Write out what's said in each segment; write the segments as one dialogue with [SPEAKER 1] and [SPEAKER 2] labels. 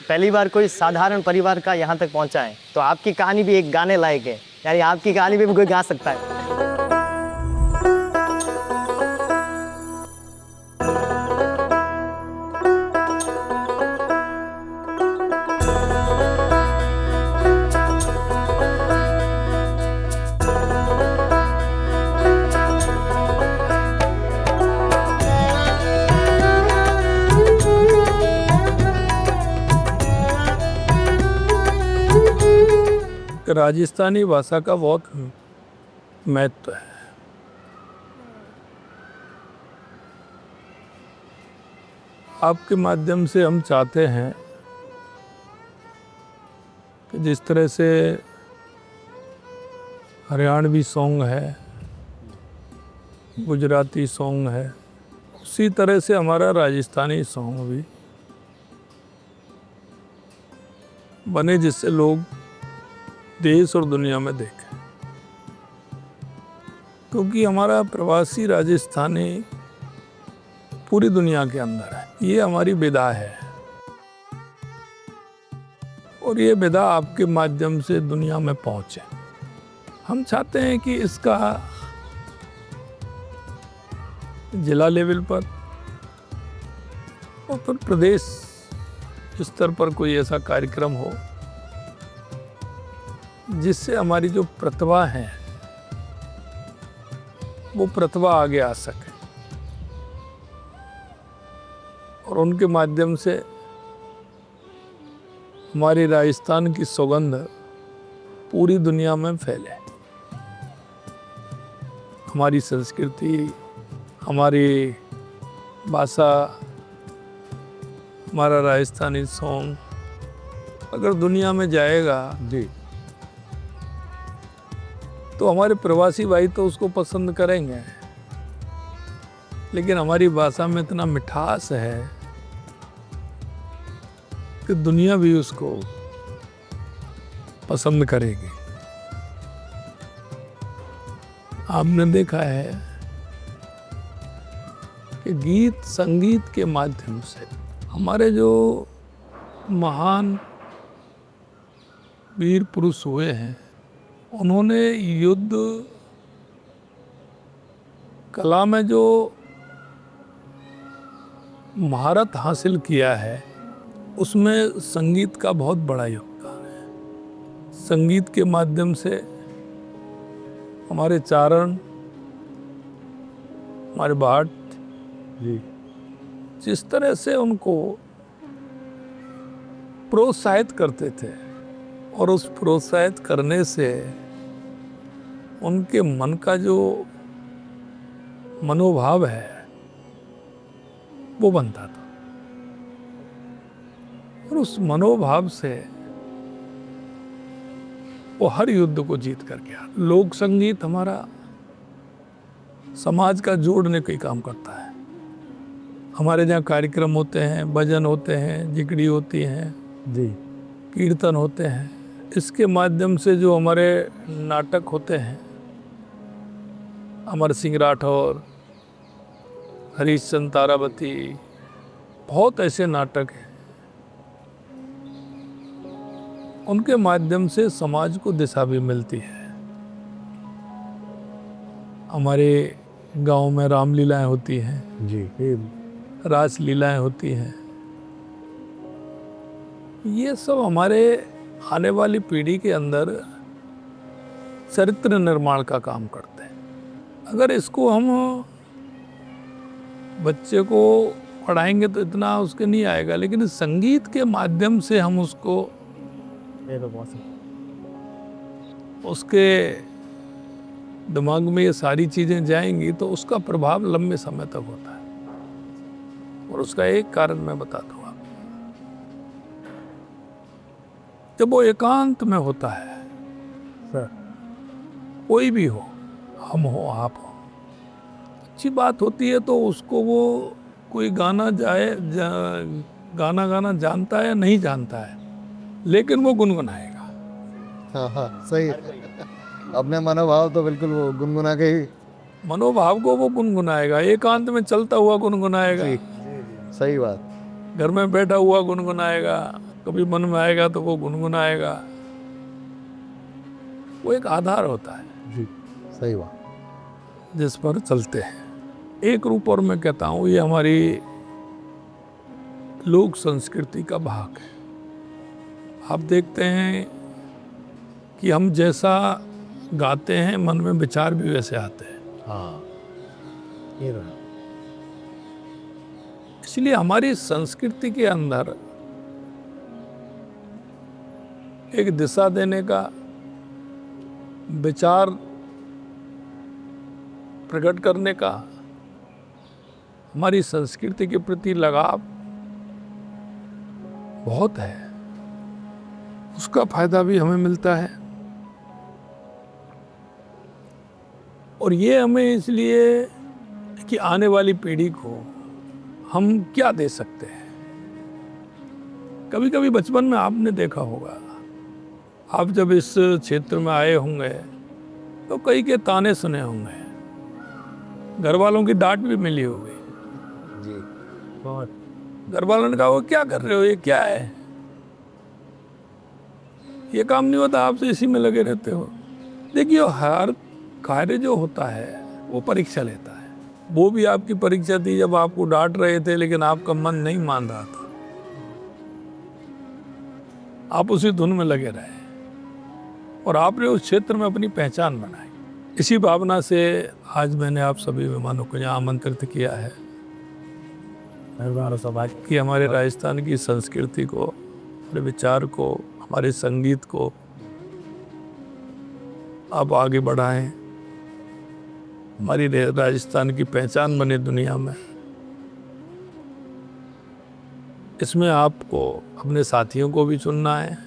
[SPEAKER 1] पहली बार कोई साधारण परिवार का यहाँ तक पहुँचा है, तो आपकी कहानी भी एक गाने लायक है, यानी आपकी कहानी भी कोई गा सकता है।
[SPEAKER 2] राजस्थानी भाषा का बहुत महत्व है। आपके माध्यम से हम चाहते हैं कि जिस तरह से हरियाणवी सॉन्ग है, गुजराती सॉन्ग है, उसी तरह से हमारा राजस्थानी सॉन्ग भी बने, जिससे लोग देश और दुनिया में देखें। क्योंकि हमारा प्रवासी राजस्थानी पूरी दुनिया के अंदर है, ये हमारी विदा है और ये विदा आपके माध्यम से दुनिया में पहुंचे। हम चाहते हैं कि इसका जिला लेवल पर और फिर प्रदेश स्तर पर कोई ऐसा कार्यक्रम हो जिससे हमारी जो प्रतिभा है वो प्रतिभा आगे आ सके और उनके माध्यम से हमारी राजस्थान की सुगंध पूरी दुनिया में फैले। हमारी संस्कृति, हमारी भाषा, हमारा राजस्थानी सॉन्ग अगर दुनिया में जाएगा
[SPEAKER 3] जी,
[SPEAKER 2] तो हमारे प्रवासी भाई तो उसको पसंद करेंगे, लेकिन हमारी भाषा में इतना मिठास है कि दुनिया भी उसको पसंद करेगी। आपने देखा है कि गीत संगीत के माध्यम से हमारे जो महान वीर पुरुष हुए हैं, उन्होंने युद्ध कला में जो महारत हासिल किया है, उसमें संगीत का बहुत बड़ा योगदान है। संगीत के माध्यम से हमारे चारण, हमारे भाट
[SPEAKER 3] जी,
[SPEAKER 2] जिस तरह से उनको प्रोत्साहित करते थे और उस प्रोत्साहित करने से उनके मन का जो मनोभाव है वो बनता था और उस मनोभाव से वो हर युद्ध को जीत कर गया। लोक संगीत हमारा समाज का जोड़ने का काम करता है। हमारे जहाँ कार्यक्रम होते हैं, भजन होते हैं, जिगड़ी होती हैं
[SPEAKER 3] जी,
[SPEAKER 2] कीर्तन होते हैं, इसके माध्यम से जो हमारे नाटक होते हैं, अमर सिंह राठौर, हरीशचंद्र तारावती, बहुत ऐसे नाटक हैं, उनके माध्यम से समाज को दिशा भी मिलती है। हमारे गांव में रामलीलाएं होती हैं
[SPEAKER 3] जी,
[SPEAKER 2] रास लीलाएं होती हैं, ये सब हमारे आने वाली पीढ़ी के अंदर चरित्र निर्माण का काम करते हैं। अगर इसको हम बच्चे को पढ़ाएंगे तो इतना उसके नहीं आएगा, लेकिन संगीत के माध्यम से हम उसको उसके दिमाग में ये सारी चीज़ें जाएंगी तो उसका प्रभाव लंबे समय तक होता है। और उसका एक कारण मैं बताता हूँ आपको। जब वो एकांत में होता है,
[SPEAKER 3] सर,
[SPEAKER 2] कोई भी हो, हम हो, आप हो, अच्छी बात होती है तो उसको वो कोई गाना गाना जानता है या नहीं जानता है, लेकिन वो गुनगुनाएगा।
[SPEAKER 3] हाँ हाँ, सही है। अपने मनोभाव तो बिल्कुल वो गुनगुना के ही,
[SPEAKER 2] मनोभाव को वो गुनगुनाएगा, एकांत में चलता हुआ गुनगुनाएगा,
[SPEAKER 3] जी, सही बात।
[SPEAKER 2] घर में बैठा हुआ गुनगुनाएगा, कभी मन में आएगा तो वो गुनगुनाएगा। वो एक आधार होता है
[SPEAKER 3] जी, सही बात।
[SPEAKER 2] जिस पर चलते हैं। एक रूप और मैं कहता हूँ ये हमारी लोक संस्कृति का भाग है। आप देखते हैं कि हम जैसा गाते हैं मन में विचार भी वैसे आते हैं।
[SPEAKER 3] हाँ, ये रहा।
[SPEAKER 2] इसलिए हमारी संस्कृति के अंदर एक दिशा देने का, विचार प्रकट करने का, हमारी संस्कृति के प्रति लगाव बहुत है। उसका फायदा भी हमें मिलता है। और ये हमें इसलिए कि आने वाली पीढ़ी को हम क्या दे सकते हैं। कभी कभी बचपन में आपने देखा होगा, आप जब इस क्षेत्र में आए होंगे तो कई के ताने सुने होंगे, घर वालों की डांट भी मिली होगी।
[SPEAKER 3] जी,
[SPEAKER 1] बहुत।
[SPEAKER 2] घर वालों ने कहा वो क्या कर रहे हो, ये क्या है, ये काम नहीं होता, आप तो इसी में लगे रहते हो। देखिए हर कार्य जो होता है वो परीक्षा लेता है। वो भी आपकी परीक्षा थी जब आपको डांट रहे थे लेकिन आपका मन नहीं मान रहा था, आप उसी धुन में लगे रहे और आपने उस क्षेत्र में अपनी पहचान बनाई। इसी भावना से आज मैंने आप सभी मेहमानों को यहाँ आमंत्रित किया है कि हमारे राजस्थान की संस्कृति को, हमारे विचार को, हमारे संगीत को आप आगे बढ़ाएं, हमारी राजस्थान की पहचान बने दुनिया में। इसमें आपको अपने साथियों को भी चुनना है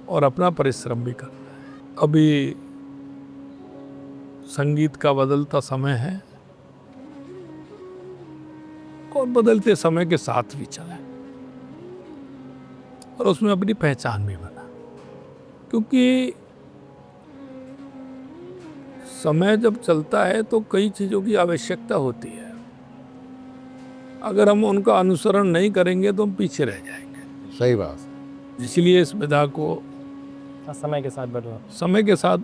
[SPEAKER 2] और अपना परिश्रम भी करना है। अभी संगीत का बदलता समय है और बदलते समय के साथ भी चले और उसमें अपनी पहचान भी बना। क्योंकि समय जब चलता है तो कई चीज़ों की आवश्यकता होती है। अगर हम उनका अनुसरण नहीं करेंगे तो हम पीछे रह जाएंगे।
[SPEAKER 3] सही बात।
[SPEAKER 2] इसलिए इस विधा को
[SPEAKER 1] समय के साथ बढ़ो।
[SPEAKER 2] समय के साथ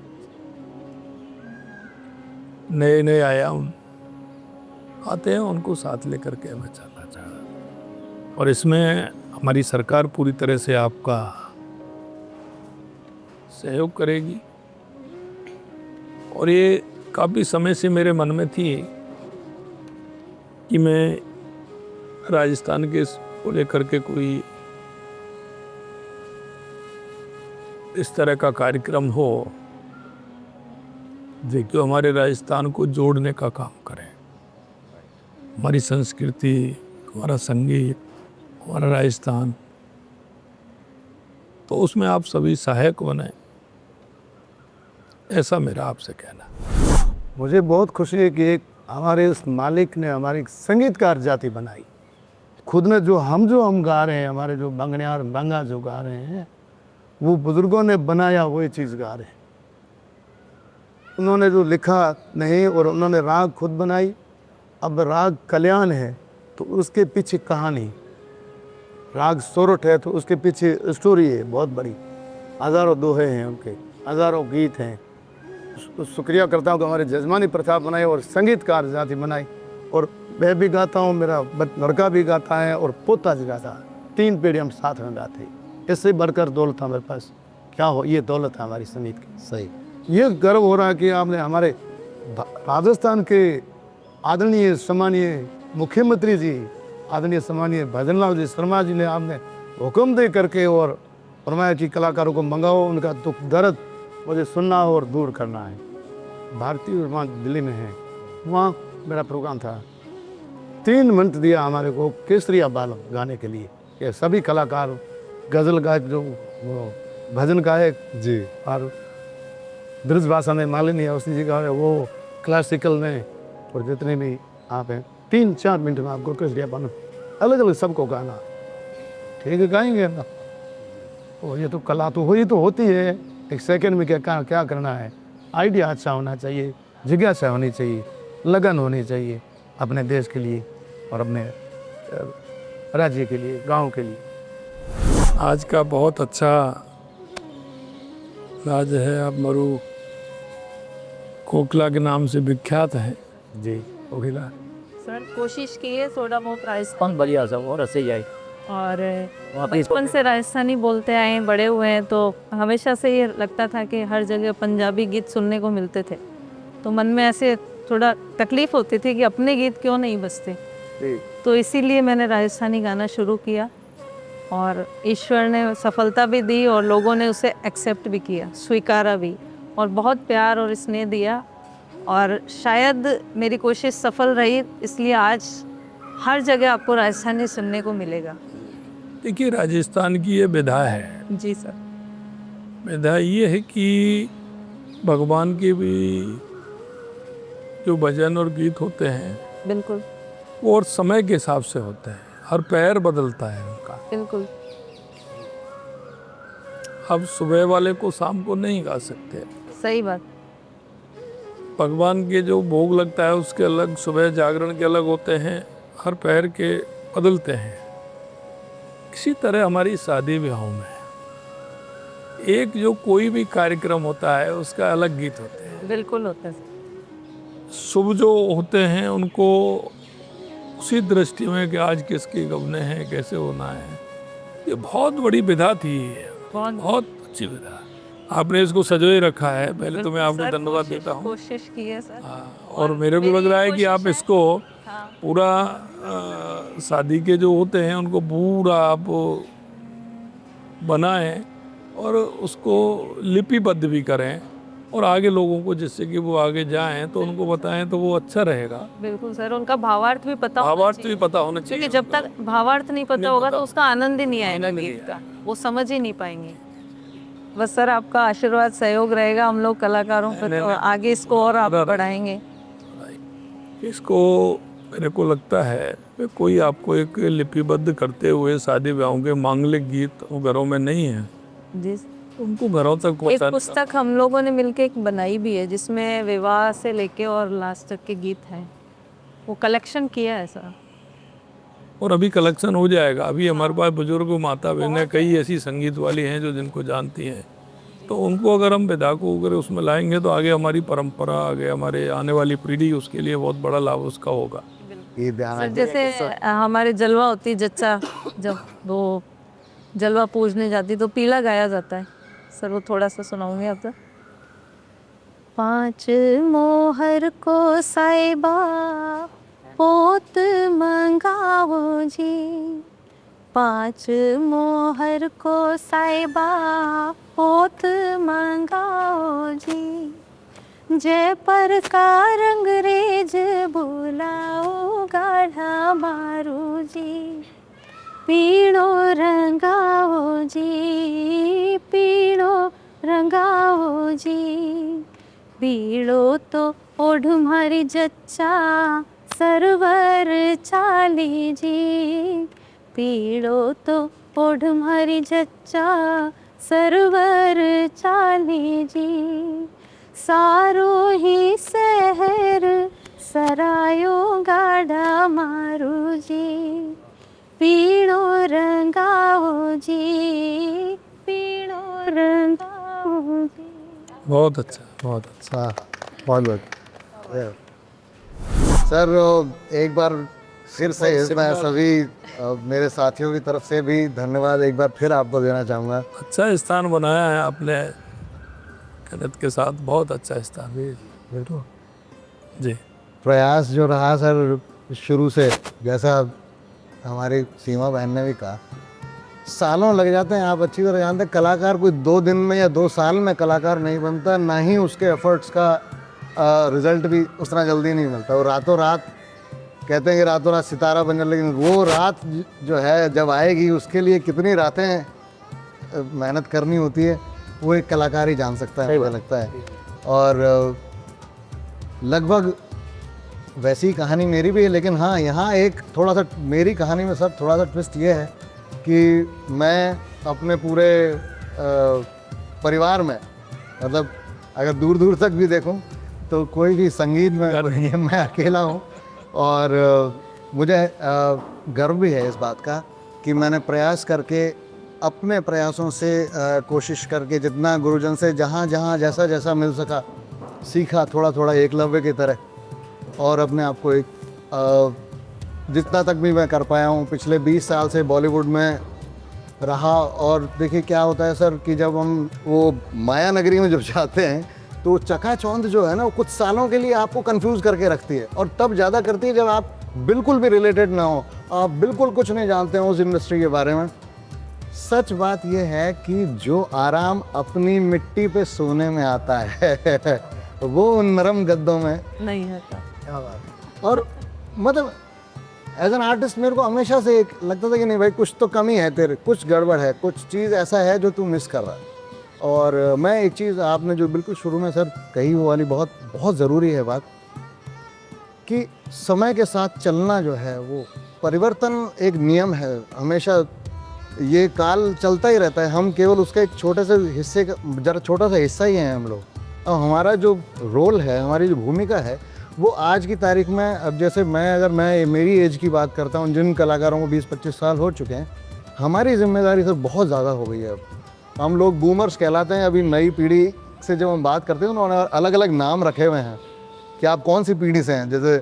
[SPEAKER 2] नए नए आयाम आते हैं, उनको साथ लेकर के हमें चलना चाहिए। और इसमें हमारी सरकार पूरी तरह से आपका सहयोग करेगी। और ये काफ़ी समय से मेरे मन में थी कि मैं राजस्थान के को लेकर के कोई इस तरह का कार्यक्रम हो जो हमारे राजस्थान को जोड़ने का काम करे। हमारी संस्कृति, हमारा संगीत, हमारा राजस्थान, तो उसमें आप सभी सहायक बने, ऐसा मेरा आपसे कहना।
[SPEAKER 4] मुझे बहुत खुशी है कि एक हमारे उस मालिक ने हमारी संगीतकार जाति बनाई। खुद ने जो हम गा रहे हैं, हमारे जो बंगनियार बंगा जो गा रहे हैं, वो बुजुर्गों ने बनाया वही चीज़ गा रहे हैं। उन्होंने जो लिखा नहीं और उन्होंने राग खुद बनाई। अब राग कल्याण है तो उसके पीछे कहानी, राग सोरठ है तो उसके पीछे स्टोरी है बहुत बड़ी। हज़ारों दोहे हैं उनके, हज़ारों गीत हैं। शुक्रिया करता हूँ कि हमारे जजमानी प्रथा बनाई और संगीतकार जाति बनाई। और मैं भी गाता हूँ, मेरा लड़का भी गाता है और पोता भी गाता है। 3 पीढ़ी हम साथ में गाते हैं। इससे बढ़कर दौलत हमारे पास क्या हो, ये दौलत है हमारी संगीत की।
[SPEAKER 3] सही।
[SPEAKER 4] ये गर्व हो रहा है कि आपने हमारे राजस्थान के आदरणीय सम्मानीय मुख्यमंत्री जी, आदरणीय सम्मानीय भजनलाल जी शर्मा जी ने आपने हुक्म दे करके और फरमाया कि कलाकारों को मंगाओ, उनका दुख दर्द मुझे सुनना और दूर करना है। भारतीय वहाँ दिल्ली में है, वहाँ मेरा प्रोग्राम था। 3 मिनट दिया हमारे को केसरिया बाल गाने के लिए। ये सभी कलाकार, गज़ल गायक, जो वो भजन गायक
[SPEAKER 3] जी,
[SPEAKER 4] और ब्रज भाषा में मालिनी अवस्थी जी का, वो क्लासिकल में, और जितने भी आप हैं 3-4 मिनट में आपको केसरिया बाल अलग अलग सबको गाना, ठीक है, गाएंगे ना। और ये तो कला तो हुई तो होती है, एक सेकंड में क्या करना है। आइडिया अच्छा होना चाहिए, जिज्ञासा होनी चाहिए, लगन होनी चाहिए अपने देश के लिए और अपने राज्य के लिए, गांव के लिए।
[SPEAKER 2] आज का बहुत अच्छा राज्य है। आप मरु कोकिला के नाम से विख्यात है।
[SPEAKER 1] जी
[SPEAKER 2] कोकिला
[SPEAKER 5] सर कोशिश की है थोड़ा बहुत राजस्थान
[SPEAKER 1] कौन बढ़िया सब और ऐसे ही आए
[SPEAKER 5] और
[SPEAKER 1] वहाँ पे
[SPEAKER 5] बचपन से राजस्थानी बोलते आए हैं, बड़े हुए हैं, तो हमेशा से ये लगता था कि हर जगह पंजाबी गीत सुनने को मिलते थे, तो मन में ऐसे थोड़ा तकलीफ होती थी कि अपने गीत क्यों नहीं बजते। तो इसीलिए मैंने राजस्थानी गाना शुरू किया और ईश्वर ने सफलता भी दी और लोगों ने उसे एक्सेप्ट भी किया, स्वीकारा भी और बहुत प्यार और स्नेह दिया और शायद मेरी कोशिश सफल रही, इसलिए आज हर जगह आपको राजस्थानी सुनने को मिलेगा।
[SPEAKER 2] देखिए, राजस्थान की ये विधा है।
[SPEAKER 5] जी सर।
[SPEAKER 2] विधा ये है कि भगवान के भी जो भजन और गीत होते हैं
[SPEAKER 5] बिल्कुल
[SPEAKER 2] वो और समय के हिसाब से होते हैं, हर पैर बदलता है उनका।
[SPEAKER 5] बिल्कुल।
[SPEAKER 2] अब सुबह वाले को शाम को नहीं गा सकते।
[SPEAKER 5] सही बात।
[SPEAKER 2] भगवान के जो भोग लगता है उसके अलग, सुबह जागरण के अलग होते हैं, हर पैर के बदलते हैं। इसी तरह हमारी शादी ब्याहों में एक जो कोई भी कार्यक्रम होता है उसका अलग गीत होते हैं।
[SPEAKER 5] बिल्कुल होता है।
[SPEAKER 2] शुभ जो होते हैं उनको उसी दृष्टि में कि आज किसके गबने हैं, कैसे होना है, ये बहुत बड़ी विधा थी। बहुत अच्छी विधा। आपने इसको सजोए रखा है, पहले तो मैं आपको
[SPEAKER 5] सर,
[SPEAKER 2] धन्यवाद देता हूँ।
[SPEAKER 5] कोशिश की है सर।
[SPEAKER 2] और मेरे को लग रहा है कि आप इसको
[SPEAKER 5] हाँ।
[SPEAKER 2] पूरा शादी के जो होते हैं उनको पूरा आप बनाएं और उसको लिपिबद्ध भी करें और आगे लोगों को, जिससे कि वो आगे जाएं तो उनको बताएं तो वो अच्छा रहेगा।
[SPEAKER 5] बिल्कुल सर, उनका भावार्थ भी पता होना
[SPEAKER 2] भावार्थ भी
[SPEAKER 5] चाहिए।
[SPEAKER 2] पता होना चाहिए,
[SPEAKER 5] क्योंकि जब तक भावार्थ नहीं पता होगा तो उसका आनंद ही नहीं आएगा
[SPEAKER 2] आनंद नहीं
[SPEAKER 5] गीत का, वो समझ ही नहीं पाएंगे। बस सर आपका आशीर्वाद सहयोग रहेगा, हम लोग कलाकारों पर तो आगे इसको और आप बढ़ाएंगे।
[SPEAKER 2] इसको मेरे को लगता है कि कोई आपको एक लिपिबद्ध करते हुए शादी ब्याहों के मांगलिक गीत घरों में नहीं है,
[SPEAKER 5] जी।
[SPEAKER 2] उनको घरों तक
[SPEAKER 5] एक
[SPEAKER 2] पहुंचाने
[SPEAKER 5] पुस्तक हम लोगों ने मिलके एक बनाई भी है जिसमें विवाह से लेके और लास्ट तक के गीत हैं, वो कलेक्शन किया है सर।
[SPEAKER 2] और अभी कलेक्शन हो जाएगा। अभी हमारे पास बुजुर्ग माता बहनें कई ऐसी संगीत वाली हैं जो जिनको जानती हैं, तो उनको अगर हम विधा को अगर उसमें लाएंगे तो आगे हमारी परंपरा, आगे हमारे आने वाली पीढ़ी, उसके लिए बहुत बड़ा लाभ उसका होगा।
[SPEAKER 3] ये ध्यान
[SPEAKER 5] सर जैसे हमारे जलवा होती जच्चा, जब वो जलवा पूजने जाती तो पीला गाया जाता है सर, वो थोड़ा सा सुनाऊंगी आप तक। 5 मोहर को साहिबा पोत मंगाओ जी, 5 मोहर को साहिबा पोत मंगाओ जी, जय पर का रंगरेज बुलाओ गाढ़ा मारू जी, पीड़ो रंगाओ जी, पीड़ो रंगाओ जी, पीड़ो तो ओढ़ मारी जच्चा सरवर चाली जी, पीड़ो तो ओढ़ मारी जच्चा सरवर चाली जी, सारो ही शहर सरायो गाढ़ा मारू जी, पीड़ो रंगाओ जी, पीड़ो रंगाओ जी।
[SPEAKER 2] बहुत अच्छा, बहुत अच्छा।
[SPEAKER 3] बहुत बहुत सर, एक बार फिर से मैं सभी मेरे साथियों की तरफ से भी धन्यवाद एक बार फिर आपको देना चाहूँगा।
[SPEAKER 2] अच्छा स्थान बनाया है आपने कनत के साथ, बहुत अच्छा स्थान।
[SPEAKER 3] बिल्कुल
[SPEAKER 2] जी।
[SPEAKER 3] प्रयास जो रहा सर शुरू से, जैसा हमारी सीमा बहन ने भी कहा, सालों लग जाते हैं। आप अच्छी तरह जानते हैं कलाकार कोई 2 दिन में या 2 साल में कलाकार नहीं बनता, ना ही उसके एफर्ट्स का रिजल्ट भी उतना जल्दी नहीं मिलता। वो रातों रात कहते हैं कि रातों रात सितारा बन जाए, लेकिन वो रात जो है जब आएगी उसके लिए कितनी रातें मेहनत करनी होती है वो एक कलाकार ही जान सकता है, मुझे लगता है। और लगभग वैसी कहानी मेरी भी है, लेकिन हाँ यहाँ एक थोड़ा सा मेरी कहानी में सर थोड़ा सा ट्विस्ट ये है कि मैं अपने पूरे परिवार में, मतलब अगर दूर दूर तक भी देखूं तो कोई भी संगीत में मैं अकेला हूँ। और मुझे गर्व भी है इस बात का कि मैंने प्रयास करके अपने प्रयासों से कोशिश करके जितना गुरुजन से जहाँ जहाँ जैसा जैसा मिल सका सीखा, थोड़ा थोड़ा एकलव्य की तरह, और अपने आप को एक जितना तक भी मैं कर पाया हूँ। पिछले 20 साल से बॉलीवुड में रहा, और देखिए क्या होता है सर कि जब हम वो माया नगरी में जब जाते हैं तो चकाचौंध जो है ना वो कुछ सालों के लिए आपको कंफ्यूज करके रखती है, और तब ज़्यादा करती है जब आप बिल्कुल भी रिलेटेड ना हो, आप बिल्कुल कुछ नहीं जानते हो उस इंडस्ट्री के बारे में। सच बात यह है कि जो आराम अपनी मिट्टी पे सोने में आता है वो उन नरम गद्दों में
[SPEAKER 5] नहीं है था।
[SPEAKER 3] क्या बात। और मतलब एज एन आर्टिस्ट मेरे को हमेशा से एक लगता था कि नहीं भाई कुछ तो कमी है तेरे, कुछ गड़बड़ है, कुछ चीज़ ऐसा है जो तू मिस कर रहा है। और मैं एक चीज़ आपने जो बिल्कुल शुरू में सर कही वो वाली बहुत बहुत ज़रूरी है बात, कि समय के साथ चलना जो है वो परिवर्तन एक नियम है, हमेशा ये काल चलता ही रहता है, हम केवल उसका एक छोटे से हिस्से का जरा छोटा सा हिस्सा ही हैं हम लोग। और हमारा जो रोल है, हमारी जो भूमिका है वो आज की तारीख में, अब जैसे अगर मैं मेरी एज की बात करता हूँ, जिन कलाकारों को 20-25 साल हो चुके हैं, हमारी जिम्मेदारी सर बहुत ज़्यादा हो गई है। अब हम लोग बूमर्स कहलाते हैं। अभी नई पीढ़ी से जब हम बात करते हैं उन्होंने अलग अलग नाम रखे हुए हैं कि आप कौन सी पीढ़ी से हैं। जैसे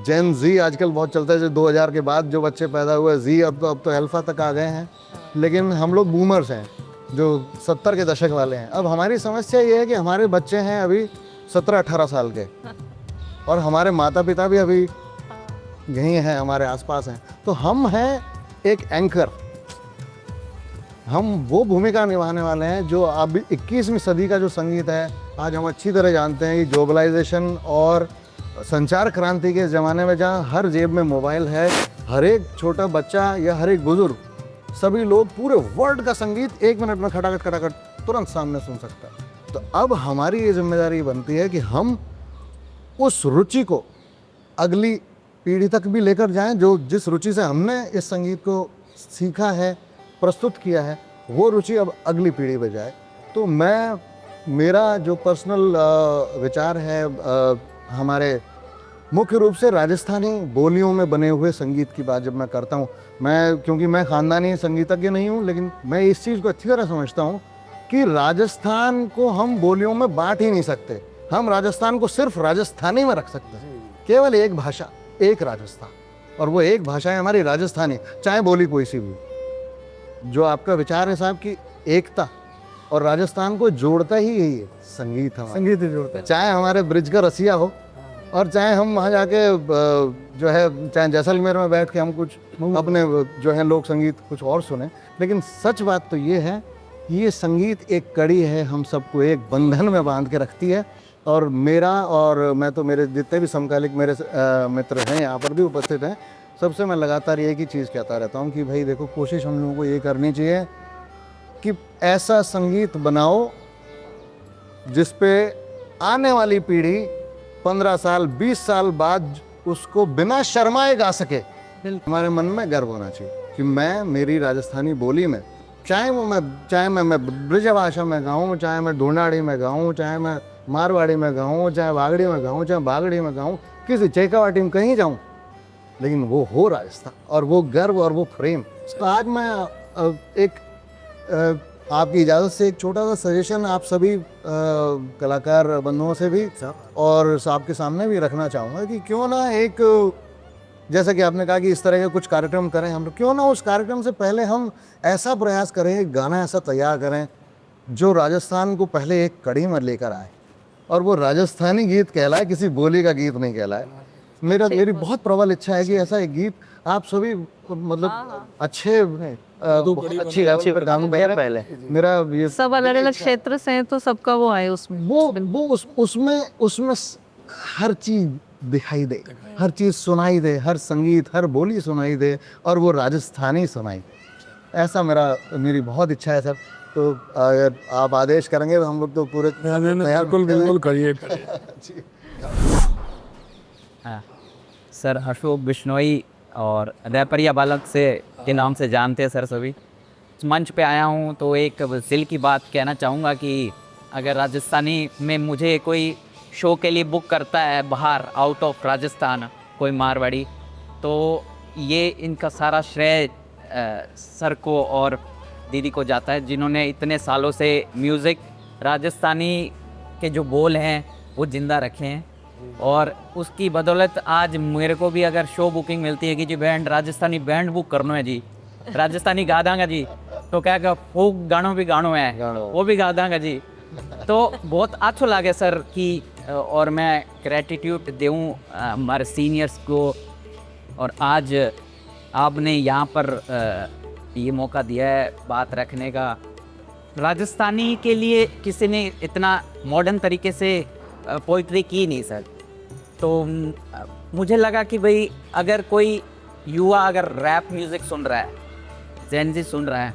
[SPEAKER 3] जेन जी आजकल बहुत चलता है, जो 2000 के बाद जो बच्चे पैदा हुए जी, अब तो अल्फा तक आ गए हैं, लेकिन हम लोग बूमर्स हैं जो 70 के दशक वाले हैं। अब हमारी समस्या ये है कि हमारे बच्चे हैं अभी 17-18 साल के, और हमारे माता पिता भी अभी यहीं हैं, हमारे आसपास हैं। तो हम हैं एक एंकर, हम वो भूमिका निभाने वाले हैं जो अभी 21वीं सदी का जो संगीत है, आज हम अच्छी तरह जानते हैं कि ग्लोबलाइजेशन और संचार क्रांति के ज़माने में जहाँ हर जेब में मोबाइल है, हर एक छोटा बच्चा या हर एक बुजुर्ग, सभी लोग पूरे वर्ल्ड का संगीत 1 मिनट में खटाखट तुरंत सामने सुन सकता है। तो अब हमारी ये जिम्मेदारी बनती है कि हम उस रुचि को अगली पीढ़ी तक भी लेकर जाएं, जो जिस रुचि से हमने इस संगीत को सीखा है, प्रस्तुत किया है, वो रुचि अब अगली पीढ़ी पे जाए। तो मेरा जो पर्सनल विचार है, हमारे मुख्य रूप से राजस्थानी बोलियों में बने हुए संगीत की बात जब मैं करता हूँ, क्योंकि मैं ख़ानदानी संगीतज्ञ नहीं हूँ, लेकिन मैं इस चीज़ को अच्छी तरह समझता हूँ कि राजस्थान को हम बोलियों में बांट ही नहीं सकते। हम राजस्थान को सिर्फ राजस्थानी में रख सकते हैं, केवल एक भाषा, एक राजस्थान, और वो एक भाषा है हमारी राजस्थानी, चाहे बोली कोई सी भी। जो आपका विचार है साहब की एकता और राजस्थान को जोड़ता ही यही है संगीत, हमारा
[SPEAKER 4] संगीत ही जोड़ता है।
[SPEAKER 3] चाहे हमारे ब्रिज का रसिया हो, और चाहे हम वहाँ जाके जो है चाहे जैसलमेर में बैठ के हम कुछ अपने जो है लोक संगीत कुछ और सुने, लेकिन सच बात तो ये है कि ये संगीत एक कड़ी है, हम सबको एक बंधन में बांध के रखती है। और मैं तो मेरे जितने भी समकालिक मेरे मित्र हैं यहाँ पर भी उपस्थित हैं, सबसे मैं लगातार एक ही चीज़ कहता रहता हूँ कि भाई देखो, कोशिश हम लोगों को ये करनी चाहिए कि ऐसा संगीत बनाओ जिस पे आने वाली पीढ़ी 15 साल 20 साल बाद उसको बिना शर्माए गा सके। हमारे मन में गर्व होना चाहिए कि मैं मेरी राजस्थानी बोली में, चाहे मैं ब्रिज भाषा में गाऊँ, चाहे मैं ढूंढाड़ी में गाऊँ, चाहे मैं मारवाड़ी में गाऊँ, चाहे वागड़ी में गाऊँ, चाहे बागड़ी में गाऊँ, किसी चेकावाटी में कहीं जाऊँ, लेकिन वो हो राजस्थान, और वो गर्व और वो प्रेम। तो आज मैं आपकी इजाज़त से एक छोटा सा सजेशन आप सभी कलाकार बंधुओं से भी और आपके सामने भी रखना चाहूँगा कि क्यों ना एक, जैसा कि आपने कहा कि इस तरह के कुछ कार्यक्रम करें हम लोग, क्यों ना उस कार्यक्रम से पहले हम ऐसा प्रयास करें, एक गाना ऐसा तैयार करें जो राजस्थान को पहले एक कड़ी में लेकर आए, और वो राजस्थानी गीत कहलाए, किसी बोली का गीत नहीं कहलाए। मेरी बहुत प्रबल इच्छा है कि ऐसा एक गीत आप सभी मतलब अच्छे अच्छी गानों में पहले मेरा ये
[SPEAKER 5] सब अलग अलग क्षेत्र से हैं, तो सबका वो आए उसमें,
[SPEAKER 3] उसमें हर चीज दिखाई दे, हर चीज सुनाई दे, हर संगीत, हर बोली सुनाई दे, और वो राजस्थानी सुनाई। ऐसा मेरी बहुत इच्छा है सर। तो अगर आप आदेश करेंगे तो हम लोग तो पूरे
[SPEAKER 2] बिल्कुल करिए।
[SPEAKER 6] हाँ सर, अशोक बिश्नोई और दैपरिया बालक से के नाम से जानते हैं सर सभी। इस मंच पे आया हूँ तो एक दिल की बात कहना चाहूँगा कि अगर राजस्थानी में मुझे कोई शो के लिए बुक करता है बाहर, आउट ऑफ राजस्थान, कोई मारवाड़ी, तो ये इनका सारा श्रेय सर को और दीदी को जाता है, जिन्होंने इतने सालों से म्यूज़िक राजस्थानी के जो बोल हैं वो ज़िंदा रखे हैं। और उसकी बदौलत आज मेरे को भी अगर शो बुकिंग मिलती है कि जी बैंड राजस्थानी बैंड बुक करना है जी, राजस्थानी गा दांगा जी, तो क्या क्या फोक गानों भी गानों है वो भी गा दांगा जी। तो बहुत अच्छा लगे सर कि और मैं ग्रेटिट्यूड दूँ हमारे सीनियर्स को। और आज आपने यहाँ पर ये मौका दिया है बात रखने का। राजस्थानी के लिए किसी ने इतना मॉडर्न तरीके से पोइट्री की नहीं सर। तो मुझे लगा कि भाई अगर कोई युवा अगर रैप म्यूज़िक सुन रहा है, जेन ज़ी सुन रहा है,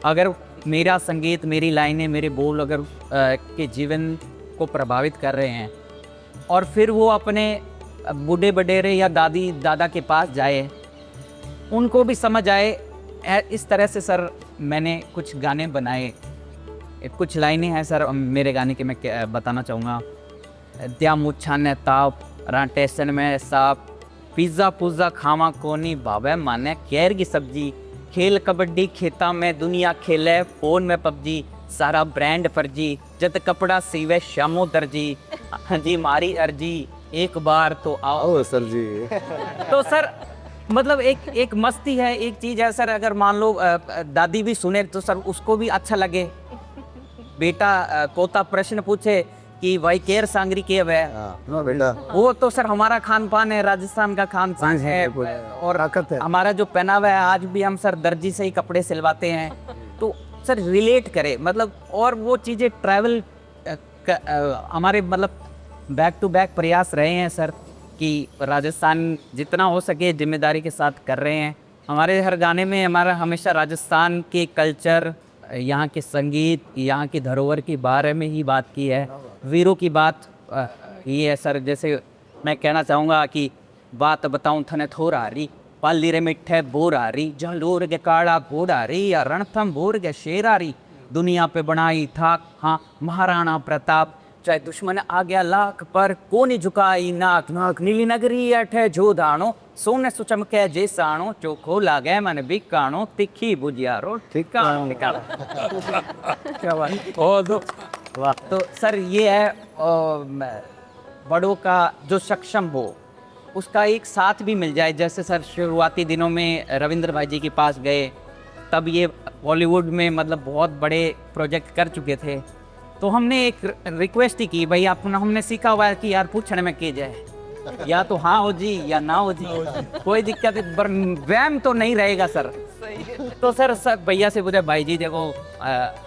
[SPEAKER 6] अगर मेरा संगीत, मेरी लाइनें, मेरे बोल अगर के जीवन को प्रभावित कर रहे हैं और फिर वो अपने बूढ़े बडेरे या दादी दादा के पास जाए, उनको भी समझ आए, इस तरह से सर मैंने कुछ गाने बनाए। कुछ लाइनें हैं सर मेरे गाने के, मैं बताना चाहूँगा। त्या मुच्छा ने ताप राटेसन में साप, पिज़्ज़ा पुज़्ज़ा खावा कोनी भावे माने कैर की सब्जी, खेल कबड्डी खेता में दुनिया खेले फ़ोन में पबजी, सारा ब्रांड फर्जी जत कपड़ा सीवे शामो दर्जी, हाँ जी मारी अर्जी एक बार तो आओ
[SPEAKER 3] सर जी।
[SPEAKER 6] तो सर मतलब एक मस्ती है, एक चीज़ है सर। अगर मान लो दादी भी सुने तो सर उसको भी अच्छा लगे। बेटा पोता प्रश्न पूछे कि भाई केर सांगरी के वे,
[SPEAKER 3] बेटा
[SPEAKER 6] वो तो सर हमारा खान पान है, राजस्थान का खान पान है। और हमारा जो पहनावा है, आज भी हम सर दर्जी से ही कपड़े सिलवाते हैं। तो सर रिलेट करे मतलब, और वो चीज़ें ट्रैवल हमारे मतलब बैक टू बैक प्रयास रहे हैं सर कि राजस्थान जितना हो सके जिम्मेदारी के साथ कर रहे हैं। हमारे हर गाने में हमारा हमेशा राजस्थान के कल्चर, यहाँ के संगीत, यहाँ की धरोहर के बारे में ही बात की है। वीरों की बात ये है सर। जैसे मैं कहना चाहूँगा कि बात बताऊँ थने थोरारी, पाली रे मिठे बोरारी, जालोर के काड़ा बोरारी या रणथम बोर के शेरारी, दुनिया पे बनाई था हाँ महाराणा प्रताप, चाहे दुश्मन आ गया लाख पर कोनी झुकाई नाक, नाक नीली नगरी अठे जो दानो, सोने सुचमके जैसाणो, चोखो लागे मन बिकाणो, तिखी बुझियारो ठिकाणो ठिकाणो। क्या बात।
[SPEAKER 2] और तो
[SPEAKER 6] वाह। तो सर ये है बड़ों का जो सक्षम हो उसका एक साथ भी मिल जाए। जैसे सर शुरुआती दिनों में रविंद्र भाई जी के पास गए, तब ये बॉलीवुड में मतलब बहुत बड़े प्रोजेक्ट कर चुके थे। तो हमने एक रिक्वेस्ट ही की, भाई आप हमने सीखा हुआ है कि यार पूछने में की जाए, या तो हाँ हो जी या ना हो जी, कोई दिक्कत है, पर वहम तो नहीं रहेगा सर। तो सर भैया से पूछे भाई जी देखो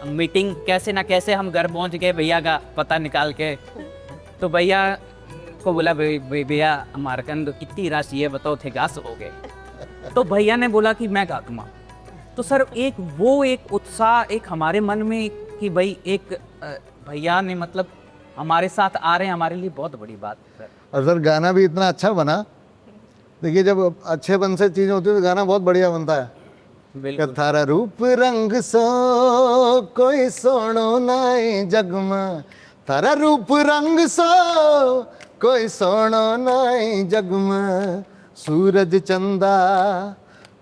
[SPEAKER 6] मीटिंग कैसे ना कैसे हम घर पहुंच गए भैया का पता निकाल के। तो भैया को बोला भैया हमारे कंद कितनी राशि है बताओ थे गा सकोगे? तो भैया ने बोला कि मैं गा दूंगा। तो सर एक उत्साह एक हमारे मन में कि भाई एक भैया ने मतलब हमारे साथ आ रहे हैं, हमारे लिए बहुत बड़ी बात है सर।
[SPEAKER 3] और सर गाना भी इतना अच्छा बना। देखिए जब अच्छे बन से चीज़ होती है तो गाना बहुत बढ़िया बनता है।
[SPEAKER 6] बिल्कुल।
[SPEAKER 3] थारा रूप रंग सो कोई सोनो नाई जग में, थारा रूप रंग सो कोई सोनो नाई जग में, सूरज चंदा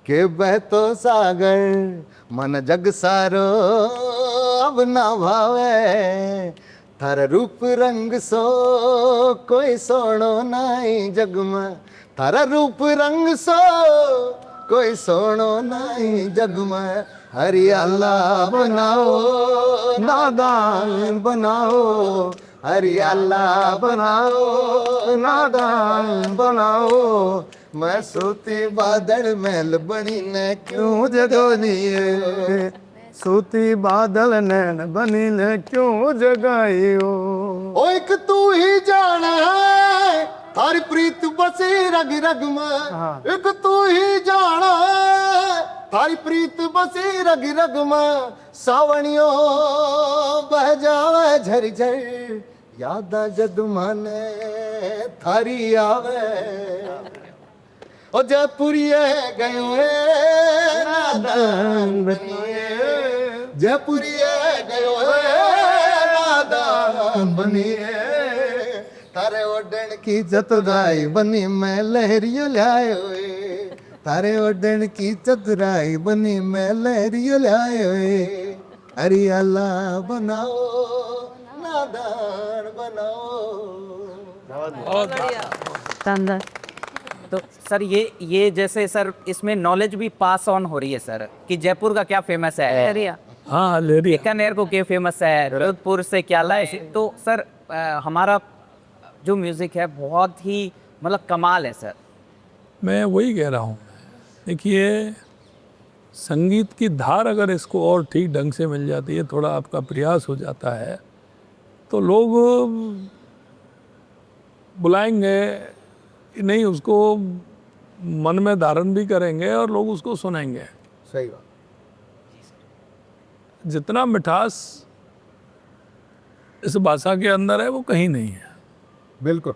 [SPEAKER 3] के बहतो सागर, मन जग सारो अब ना भावे, थारा रूप रंग सो कोई सोनो नाई जग में, थारा रूप रंग सो कोई सोनो नाई जग में, हरियाला बनाओ नादान बनाओ, हरियाला बनाओ नादान बनाओ, मैं सोती बादल महल बनी ने क्यों जगोनी है,
[SPEAKER 4] सूती बादल नैन बनी ने क्यों जगाई हो।
[SPEAKER 3] ओ एक तू ही जाना है थारी प्रीत बसी रग रग में, एक तू ही जाना है थारी प्रीत बसी रग रग में, सावणियों बह जावे झर झर, यादा जद माने थारी आवे, ओ जयपुरिये गयो नादान बनिए, जयपुरिये गयो नादान बनिए, थारे ओडन की जतदाई बनी मैं लहरियो लायो, तारे ओडन की चतुराई बनी मैं लहरियो लायो हरियाला बनाओ नादान बनाओ।
[SPEAKER 5] शानदार।
[SPEAKER 6] तो सर ये जैसे सर इसमें नॉलेज भी पास ऑन हो रही है सर कि जयपुर का क्या फेमस है,
[SPEAKER 5] रिया
[SPEAKER 2] हाँ लेरिया
[SPEAKER 6] बीकानेर को क्या फेमस है, जोधपुर से क्या लाए। तो सर हमारा जो म्यूजिक है बहुत ही मतलब कमाल है सर।
[SPEAKER 2] मैं वही कह रहा हूँ। देखिए संगीत की धार अगर इसको और ठीक ढंग से मिल जाती है, थोड़ा आपका प्रयास हो जाता है, तो लोग बुलाएंगे नहीं, उसको मन में धारण भी करेंगे और लोग उसको सुनेंगे।
[SPEAKER 3] सही बात।
[SPEAKER 2] जितना मिठास इस भाषा के अंदर है वो कहीं नहीं है।
[SPEAKER 3] बिल्कुल।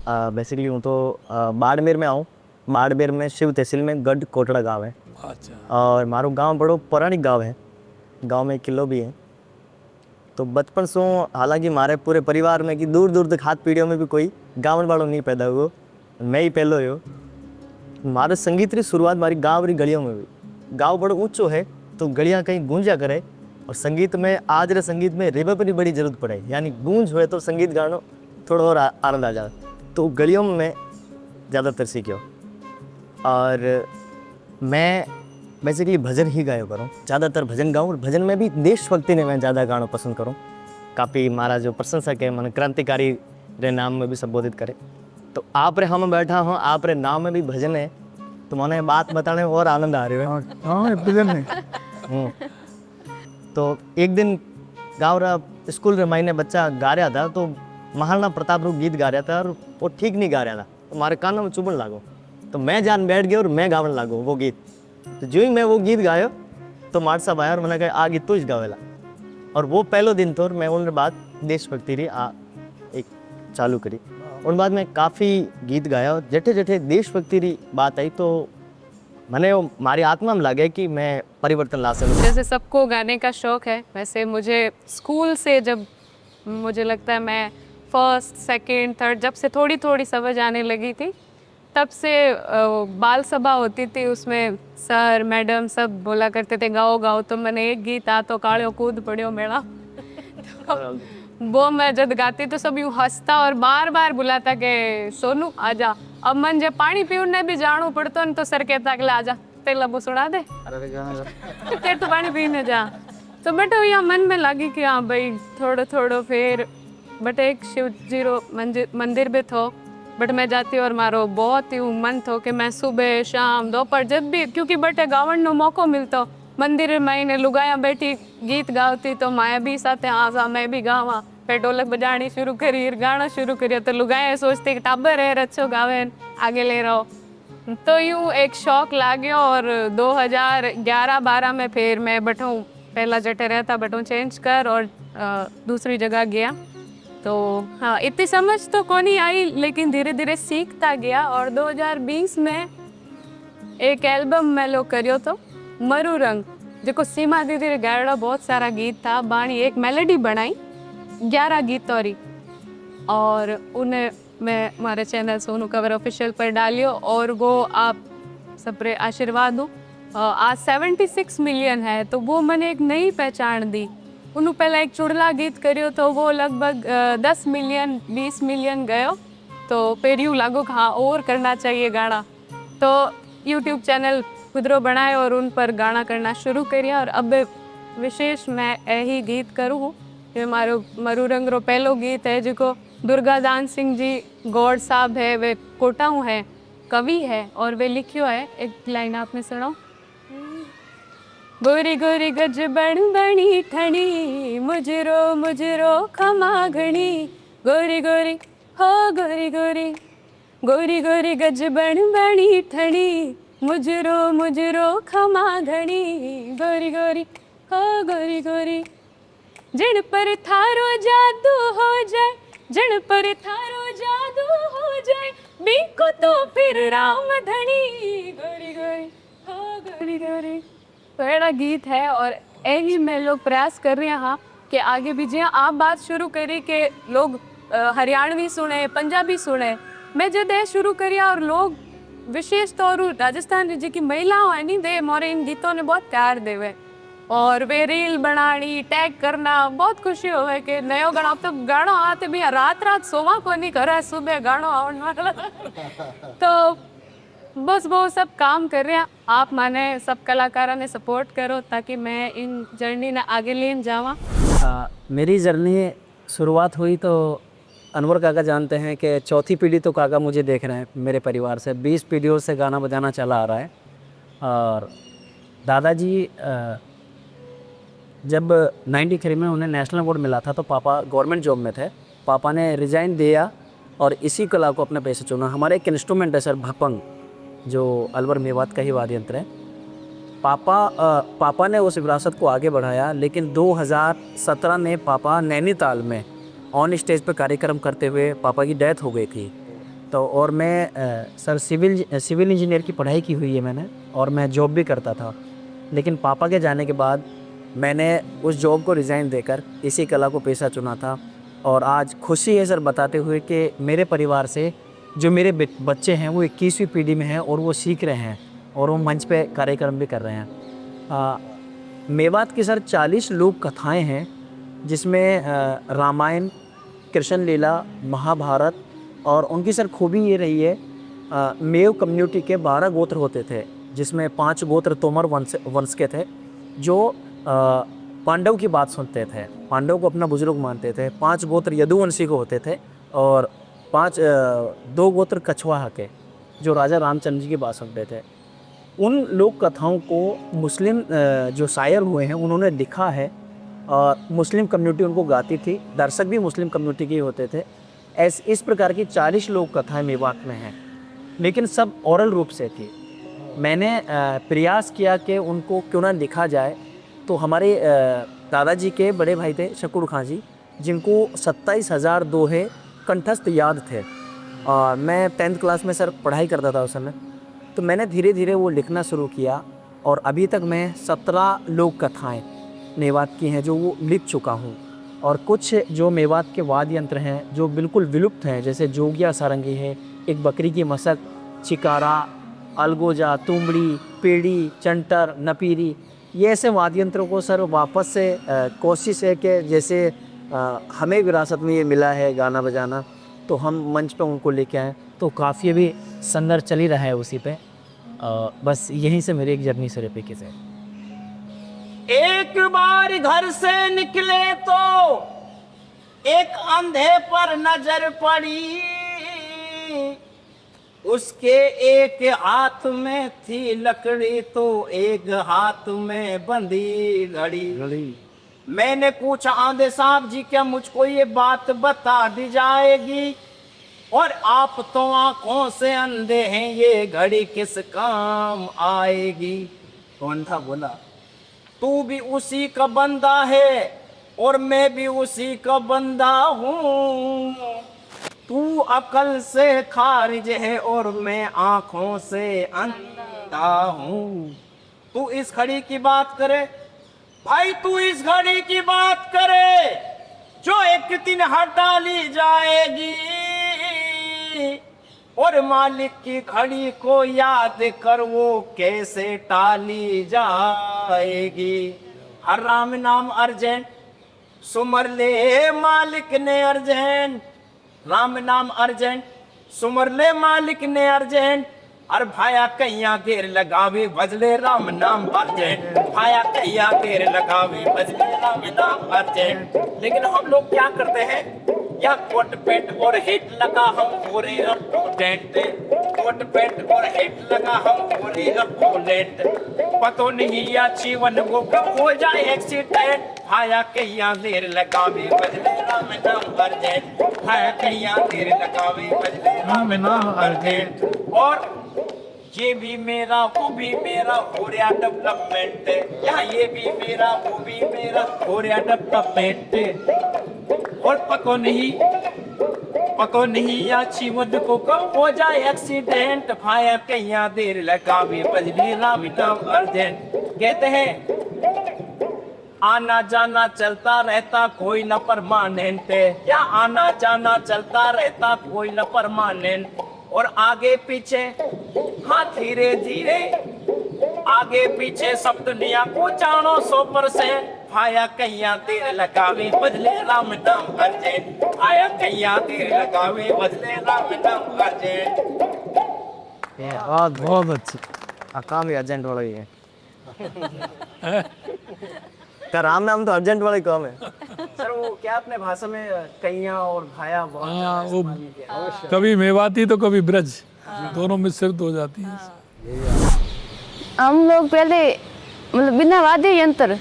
[SPEAKER 1] बेसिकली हूँ तो बाड़मेर में आऊँ। बाड़मेर में शिव तहसील में गढ़ कोटड़ा गांव है
[SPEAKER 2] अच्छा।
[SPEAKER 1] और मारो गांव बड़ो पौराणिक गांव है। गांव में एक किलो भी है। तो बचपन से हालांकि हमारे पूरे परिवार में कि दूर दूर तक हाथ पीढ़ियों में भी कोई गाँव वालों नहीं पैदा हुआ, मैं ही पहलो हो। हमारे संगीत की शुरुआत हमारी गाँव री गलियों में भी। गाँव बड़ो ऊंचो है तो गलियाँ कहीं गूंजा करे और संगीत में आज रे संगीत में रिवर्ब की बड़ी जरूरत पड़े, यानी गूंज हुए तो संगीत गानो थोड़ा और आनंद आ जाए। तो गलियों में मैं ज़्यादातर सीखियो और मैं बेसिकली भजन ही गायो करूँ, ज़्यादातर भजन गाऊँ और भजन में भी देशभक्ति ने मैं ज़्यादा गाना पसंद करूँ। काफ़ी हमारा जो प्रशंसक है मन क्रांतिकारी रे नाम में भी संबोधित करे। तो आप रे हम बैठा हूँ, आप रे नाम में भी भजन है, तो मैंने बात बताने में और आनंद आ रही है।
[SPEAKER 4] हाँ भजन नहीं।
[SPEAKER 1] तो एक दिन गाँव रा स्कूल रे मायने बच्चा गा रहा था, तो महाराणा प्रताप रू गीत गा रहा था और वो ठीक नहीं गा रहा था, तो हमारे कानों में चुभन लागो। तो मैं जान बैठ गया और मैं गावन लागो वो गीत। तो जो ही मैं वो गीत गायो तो मार साहब आया और मैंने कहा आ गीत तू ही गावेला। और वो पहलो दिन तो मैं उन बाद देशभक्ति री एक चालू करी। उन बाद मैं काफ़ी गीत गाया और जठे जठे देशभक्ति री बात आई तो मैंने हमारी आत्मा में लगे कि मैं परिवर्तन ला सकूँ।
[SPEAKER 7] जैसे सबको गाने का शौक़ है, वैसे मुझे स्कूल से जब मुझे लगता है मैं फर्स्ट सेकंड थर्ड जब से थोड़ी थोड़ी समझ आने लगी थी, तब से बाल सभा होती थी, उसमें सर मैडम सब बोला करते थे गाओ गाओ। तो मैंने एक गीत आ तो कालियो कूद पड़ियो मेला तो वो मैं जब गाती तो सब यूँ हंसता और बार बार बुलाता कि सोनू आजा। अब मन जब पानी पीने भी जाना पड़ता तो सर कहता कि आजा तेला वो सुना दे तेरे तो पानी पीने जा। तो बट यहाँ मन में लगी कि हाँ भाई थोड़ो थोड़ो फिर बट एक शिव जी रो मंदिर भी थो, बट मैं जाती और मारो बहुत ही मन थो कि मैं सुबह शाम दोपहर जब भी, क्योंकि बटे गावन नो मौको मिलतो मंदिर में ने लुगाया बैठी गीत गावती तो माया भी साथे हाँ मैं भी गावा। फिर ढोलक बजानी शुरू करी, गाना शुरू करियो तो लुगाया सोचती कि टाबर है अच्छो गावे आगे ले रहो। तो यूँ एक शौक लागो और 2011-12 में फिर मैं बटूँ पहला जटे रहता बटूँ चेंज कर और दूसरी जगह गया। तो हाँ इतनी समझ तो कोनी आई, लेकिन धीरे धीरे सीखता गया और 2020 में एक एल्बम मैं लो करियो तो मरु रंग, जो सीमा दीदी रे गायड़ा बहुत सारा गीत था, बाणी एक मेलोडी बनाई 11 गीतों री और उन्हें मैं हमारे चैनल सोनू कवर ऑफिशियल पर डालियो और वो आप सबरे आशीर्वाद दूँ। आज 76 मिलियन है तो वो मैंने एक नई पहचान दी। उन्होंने पहले एक चुड़ला गीत करियो तो वो लगभग 10 मिलियन 20 मिलियन गयो। तो फिर यूँ लागो हाँ और करना चाहिए गाना, तो यूट्यूब चैनल खुदरो बनाए और उन पर गाना करना शुरू करिया। और अब विशेष मैं यही गीत करूँ हूँ, ये मारो मरु रंग रो पहलो गीत है जो दुर्गा दान सिंह जी गौड़ साहब है, वे कोटाऊ है, कवि है और वे लिखियो है। एक लाइन आपने सुनाओ। गोरी गोरी गज बण बणी ठणी मुजरो खमा घणी, गोरी गोरी हो गोरी गोरी गोरी गोरी गज बण बणी ठणी मुजरो खमा घणी, गोरी गोरी हो गोरी गोरी। जिन पर थारो जादू हो जाए, जिन पर थारो जादू हो जाए, बीको तो फिर राम धनी, गोरी गोरी हो गोरी गोरी। तो एड़ा गीत है और यही मैं लोग प्रयास कर रहे हैं कि आगे भी जिया आप बात शुरू करी कि लोग हरियाणवी सुने पंजाबी सुने, मैं जब ये शुरू करिया और लोग विशेष तौर राजस्थान जी की महिलाओं है नी दे मोरे इन गीतों ने बहुत प्यार देवे और वे रील बनानी टैग करना बहुत खुशी होवे कि नयो गाना अब तो गानो आते भी रात रात सोवा को नहीं करे सुबह गानो आवन वाला तो बस वो सब काम कर रहे हैं आप माने सब कलाकारों ने सपोर्ट करो ताकि मैं इन जर्नी ने आगे लेन जावा।
[SPEAKER 8] मेरी जर्नी शुरुआत हुई तो अनवर काका जानते हैं कि चौथी पीढ़ी तो काका मुझे देख रहे हैं मेरे परिवार से 20 पीढ़ियों से गाना बजाना चला आ रहा है। और दादाजी जब 93 में उन्हें नेशनल अवार्ड मिला था तो पापा गवर्नमेंट जॉब में थे। पापा ने रिज़ाइन दिया और इसी कला को अपना पेशा चुना। हमारा एक इंस्ट्रूमेंट है सर भपंग, जो अलवर मेवात का ही वाद्य यंत्र है। पापा ने उस विरासत को आगे बढ़ाया, लेकिन 2017 में पापा नैनीताल में ऑन स्टेज पर कार्यक्रम करते हुए पापा की डेथ हो गई थी। तो और मैं सर सिविल इंजीनियर की पढ़ाई की हुई है मैंने, और मैं जॉब भी करता था। लेकिन पापा के जाने के बाद मैंने उस जॉब को रिज़ाइन देकर इसी कला को पेशा चुना था। और आज खुशी है सर बताते हुए कि मेरे परिवार से जो मेरे बच्चे हैं वो 21वीं पीढ़ी में हैं और वो सीख रहे हैं और वो मंच पे कार्यक्रम भी कर रहे हैं। मेवात की सर 40 लोक कथाएं हैं, जिसमें रामायण, कृष्ण लीला, महाभारत, और उनकी सर खूबी ये रही है मेव कम्युनिटी के 12 गोत्र होते थे, जिसमें 5 गोत्र तोमर वंश के थे जो पांडव की बात सुनते थे, पांडव को अपना बुजुर्ग मानते थे। 5 गोत्र यदुवंशी को होते थे और 2 गोत्र कछवाहा के जो राजा रामचंद्र जी की बात सुनते थे। उन लोक कथाओं को मुस्लिम जो शायर हुए हैं उन्होंने लिखा है और मुस्लिम कम्युनिटी उनको गाती थी, दर्शक भी मुस्लिम कम्युनिटी के ही होते थे। इस प्रकार की 40 लोक कथाएँ मेवात में हैं, लेकिन सब ओरल रूप से थी। मैंने प्रयास किया कि उनको क्यों ना लिखा जाए, तो हमारे दादाजी के बड़े भाई थे शकूर खां जी, जिनको 27,000 दोहे कंठस्थ याद थे। मैं 10th क्लास में सर पढ़ाई करता था उस समय, तो मैंने धीरे धीरे वो लिखना शुरू किया और अभी तक मैं 17 लोक कथाएँ मेवात की हैं जो वो लिख चुका हूँ। और कुछ जो मेवात के वाद्य यंत्र हैं जो बिल्कुल विलुप्त हैं, जैसे जोगिया सारंगी है, एक बकरी की मसक, चिकारा, अलगोजा, तुमड़ी, पेड़ी, चंटर, नपीरी, ये ऐसे वाद्य यंत्रों को सर वापस से कोशिश है कि जैसे हमें विरासत में ये मिला है गाना बजाना, तो हम मंच पे उनको लेके आएँ। तो काफ़ी अभी संघर्ष चल ही रहा है उसी पे। बस यहीं से मेरी एक जर्नी सर पे किसे
[SPEAKER 6] एक बार घर से निकले तो एक अंधे पर नजर पड़ी, उसके एक हाथ में थी लकड़ी तो एक हाथ में बंधी घड़ी। मैंने पूछा आंधे साहब जी क्या मुझको ये बात बता दी जाएगी, और आप तो आंखों से अंधे हैं, ये घड़ी किस काम आएगी। कौन था बोला, तू भी उसी का बंदा है और मैं भी उसी का बंदा हूँ, तू अकल से खारिज है और मैं आंखों से अंधा हूँ। तू इस घड़ी की बात करे भाई, तू इस घड़ी की बात करे जो एक दिन हटा ली जाएगी, और मालिक की घड़ी को याद कर वो कैसे टाली जाएगी। हर राम नाम अर्जेंट सुमर ले मालिक ने अर्जेंट, राम नाम अर्जेंट सुमर ले मालिक ने अर्जेंट, और भाया कैया देर लगावे बजले राम नाम अर्जेंट, भाया कैया देर लगावे बजले राम नाम अर्जेंट। लेकिन हम लोग क्या करते हैं, या कोट पेंट और हिट लगा हम पूरे अपडेट, कोट पेंट और हिट लगा हम पूरे अपडेट, पतो नहीं या जीवन को कब हो जाए एक्सीडेंट, भाया कैया देर लगावे बजले राम नाम अर्जेंट, भाया कैया देर लगावे बजले राम नाम अर्जेंट। और ये भी मेरा वो भी मेरा हो रहा डेवलपमेंट, या ये भी मेरा वो भी मेरा हो रहा डेवलपमेंट, और पतो नहीं या जीवन को कब हो जाए एक्सीडेंट, भाया कैया देर लगावे बजली राम नाम अर्जेंट। कहते हैं आना जाना चलता रहता कोई न परमानेंट, या आना जाना चलता रहता कोई न परमानेंट, और आगे पीछे हाँ धीरे धीरे आगे पीछे सब दुनिया को जानो 100%। आया कैया तीर लगावे बदले राम नाम अर्जेंट, आया कैया तीर लगावे बदले राम नाम अर्जेंट।
[SPEAKER 1] बहुत अच्छी। काम ही अर्जेंट वाला ही है। क्या राम नाम तो अर्जेंट वाला ही काम है।
[SPEAKER 8] सर वो क्या अपने भाषा में कैया और भाया बहुत
[SPEAKER 2] हाँ वो कभी मेवाती तो कभी ब्रज, दोनों मिश्रित हो जाती है।
[SPEAKER 9] हम लोग पहले मतलब बिना वाद्य यंत्र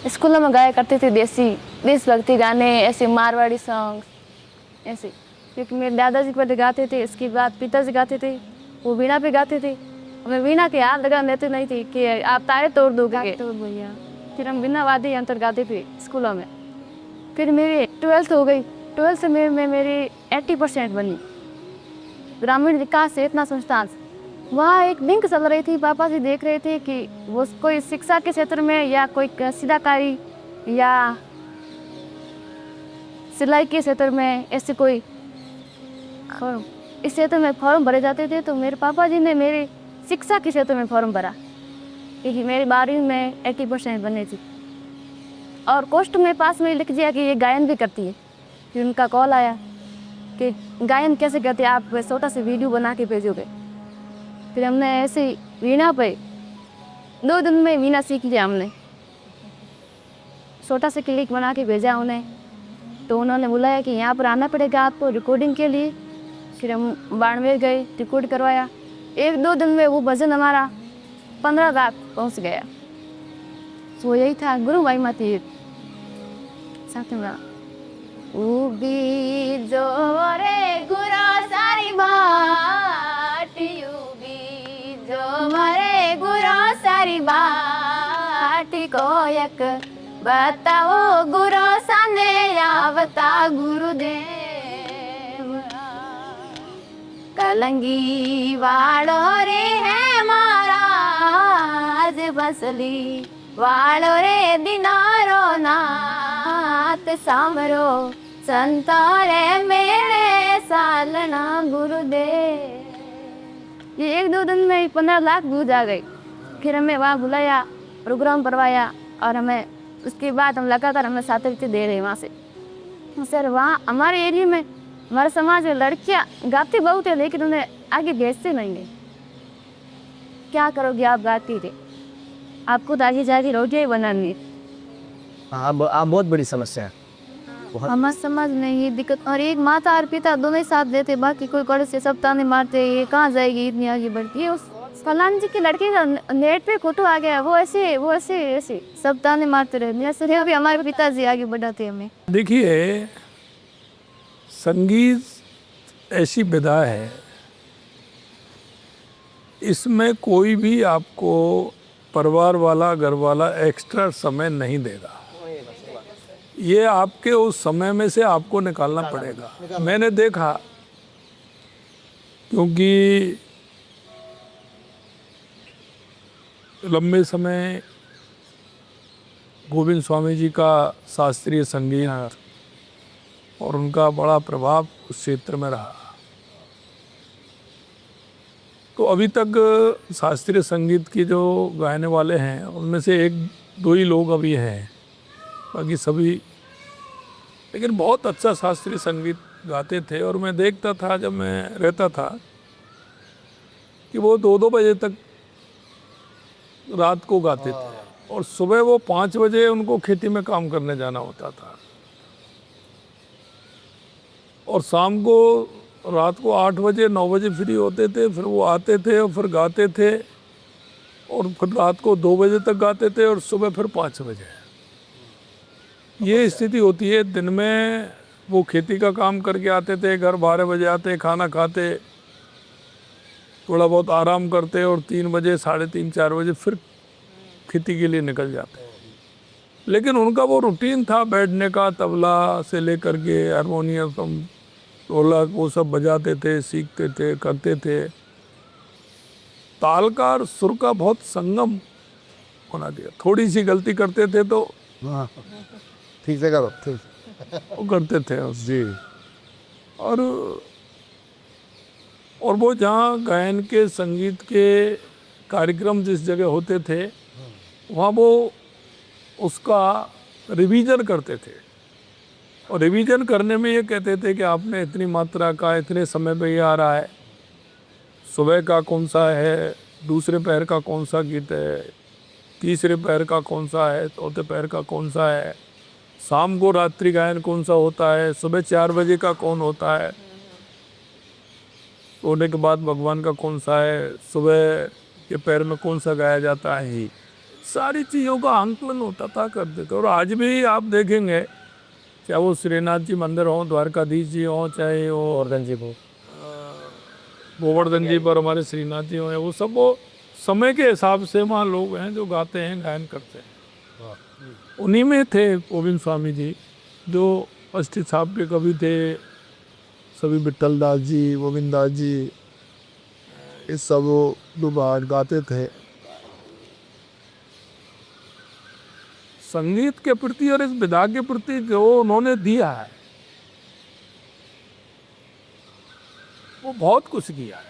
[SPEAKER 9] स्कूलों में गाया करते थे, देशभक्ति गाने, ऐसे मारवाड़ी सॉन्ग ऐसे, क्योंकि मेरे दादाजी पहले गाते थे, इसके बाद पिताजी गाते थे, वो वीणा पे गाते थे। हमें वीणा के हाथ लगा देते नहीं थे कि आप तारे तोड़ दोगे तो भैया, फिर हम बिना वाद्य यंत्र गाते थे स्कूलों में। फिर मेरी 12th हो गई, 12th से मेरी 80% बनी। ग्रामीण विकास चेतना संस्थान, वहाँ एक लिंक चल रही थी। पापा जी देख रहे थे कि वो कोई शिक्षा के क्षेत्र में या कोई कसीदाकारी या सिलाई के क्षेत्र में ऐसे कोई इस क्षेत्र में फॉर्म भरे जाते थे। तो मेरे पापा जी ने मेरे शिक्षा के क्षेत्र में फॉर्म भरा, क्योंकि मेरी 12वीं में 80% बने थी। और पोस्ट में पास में लिख दिया कि ये गायन भी करती है। फिर उनका कॉल आया कि गायन कैसे करते हैं, आप छोटा सा वीडियो बना के भेजोगे। फिर हमने ऐसे वीणा पे 2 दिन में वीणा सीख लिया हमने। छोटा सा क्लिक बना के भेजा उन्हें, तो उन्होंने बुलाया कि यहाँ पर आना पड़ेगा आपको रिकॉर्डिंग के लिए। फिर हम बाड़मेर गए, रिकॉर्ड करवाया। 1-2 दिन में वो भजन हमारा 15 लाख पहुँच गया। तो यही था गुरु भाई माती साथ में उबी जो रे गुरु सारी बाट, उबी जो मरे गुरु सारी बाट, कोयक बताओ गुरु साने आवता गुरुदेव। कलंगी वालो रे है महाराज बसली, वालो रे दिनारो नाथ सामरो, संतारे मेरे सालना गुरुदेव। ये 1-2 दिन में 15 लाख व्यूज आ गए। फिर हमें वहाँ बुलाया, प्रोग्राम करवाया, और हमें उसके बाद हम लगातार हमें छात्रवृत्ति दे रहे वहाँ से। सर वहाँ हमारे एरिया में, हमारे समाज में लड़कियाँ गाती बहुत है, लेकिन उन्हें आगे भेजते नहीं है। क्या करोगे आप गाती थे, आपको तो आगे जाके रोटियाँ ही बनानी है।
[SPEAKER 1] हाँ आप बहुत बड़ी समस्या है।
[SPEAKER 9] हमारे समाज में ये दिक्कत, और एक माता और पिता दोनों ही साथ देते, बाकी कोई कड़े से सब ताने मारते, ये कहाँ जाएगी इतनी आगे बढ़ती है। उस फलान जी के लड़के का नेट पे फोटो आ गया, वो ऐसे सब ताने मारते रहे। जैसे अभी हमारे पिताजी आगे बढ़ाते हमें।
[SPEAKER 2] देखिए संगीत ऐसी विधा है, इसमें कोई भी आपको परिवार वाला घर वाला एक्स्ट्रा समय नहीं देगा। ये आपके उस समय में से आपको निकालना पड़ेगा। मैंने देखा, क्योंकि लंबे समय गोविंद स्वामी जी का शास्त्रीय संगीत और उनका बड़ा प्रभाव उस क्षेत्र में रहा। तो अभी तक शास्त्रीय संगीत की जो गाने वाले हैं उनमें से 1-2 ही लोग अभी हैं, बाकी सभी लेकिन बहुत अच्छा शास्त्रीय संगीत गाते थे। और मैं देखता था जब मैं रहता था कि वो 2-2 बजे तक रात को गाते थे, और सुबह वो 5 बजे उनको खेती में काम करने जाना होता था, और शाम को रात को 8 बजे 9 बजे फ्री होते थे। फिर वो आते थे और फिर गाते थे, और फिर रात को 2 बजे तक गाते थे, और सुबह फिर 5 बजे। ये स्थिति होती है। दिन में वो खेती का काम करके आते थे, घर 12 बजे आते, खाना खाते, थोड़ा बहुत आराम करते, और 3 बजे 3:30-4 बजे फिर खेती के लिए निकल जाते। लेकिन उनका वो रूटीन था बैठने का, तबला से लेकर के हारमोनियम, ढोलक, वो सब बजाते थे, सीखते थे, करते थे। ताल का और सुर का बहुत संगम होना दिया। थोड़ी सी गलती करते थे तो
[SPEAKER 3] हाँ ठीक से करो, ठीक
[SPEAKER 2] वो करते थे जी। और और वो जहाँ गायन के संगीत के कार्यक्रम जिस जगह होते थे वहाँ वो उसका रिवीजन करते थे, और रिवीजन करने में ये कहते थे कि आपने इतनी मात्रा का इतने समय पे ये आ रहा है, सुबह का कौन सा है, दूसरे पैर का कौन सा गीत है, तीसरे पैर का कौन सा है, चौथे पैर का कौन सा है, शाम को रात्रि गायन कौन सा होता है, सुबह 4 बजे का कौन होता है, सोने के बाद भगवान का कौन सा है, सुबह के पैर में कौन सा गाया जाता है, ही सारी चीज़ों का आंकलन होता था, करते थे। और आज भी आप देखेंगे, चाहे वो श्रीनाथ जी मंदिर हो, द्वारकाधीश जी हो, चाहे वो
[SPEAKER 1] गोवर्धन जी को
[SPEAKER 2] गोवर्धन जी पर हमारे श्रीनाथ जी हो, वो सब वो समय के हिसाब से वहाँ लोग हैं जो गाते हैं, गायन करते हैं। उन्हीं में थे गोविंद स्वामी जी, जो अष्टी छाप के कवि थे, सभी विट्ठल दास जी, गोविंद दास जी, इस सब लोग गाते थे। संगीत के प्रति और इस विधा के प्रति जो उन्होंने दिया है वो बहुत कुछ किया है,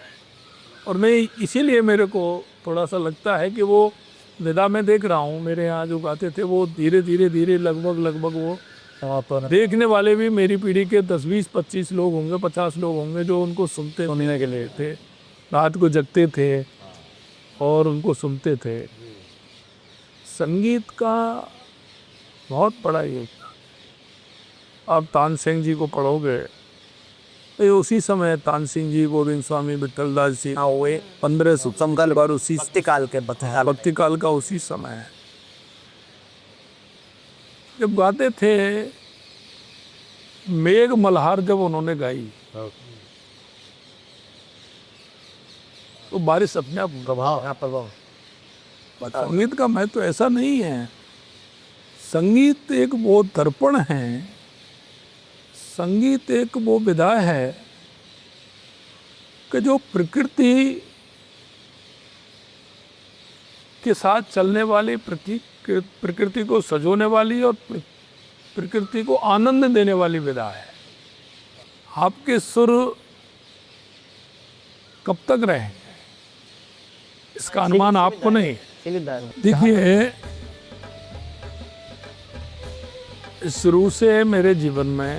[SPEAKER 2] और मैं इसीलिए मेरे को थोड़ा सा लगता है कि वो विधा में देख रहा हूँ, मेरे यहाँ जो गाते थे वो धीरे धीरे लगभग वो देखने वाले भी मेरी पीढ़ी के 10, 20, 25 लोग होंगे, 50 लोग होंगे जो उनको सुनने के लिए थे, रात को जगते थे और उनको सुनते थे। संगीत का बहुत बड़ा योगदान। आप तानसेन जी को पढ़ोगे ये उसी समय तानसेन जी, गोविंद स्वामी, विट्ठल दास जी, 1500 समकाल बार उसी भक्ति काल का उसी समय है। जब गाते थे मेघ मल्हार, जब उन्होंने गाई तो बारिश अपने आप प्रभाव। संगीत का महत्व तो ऐसा नहीं है, संगीत एक वो दर्पण है, संगीत एक वो विधा है कि जो प्रकृति के साथ चलने वाली, प्रकृति को सजोने वाली और प्रकृति को आनंद देने वाली विधा है। आपके सुर कब तक रहेंगे इसका अनुमान आपको नहीं। देखिए, शुरू से मेरे जीवन में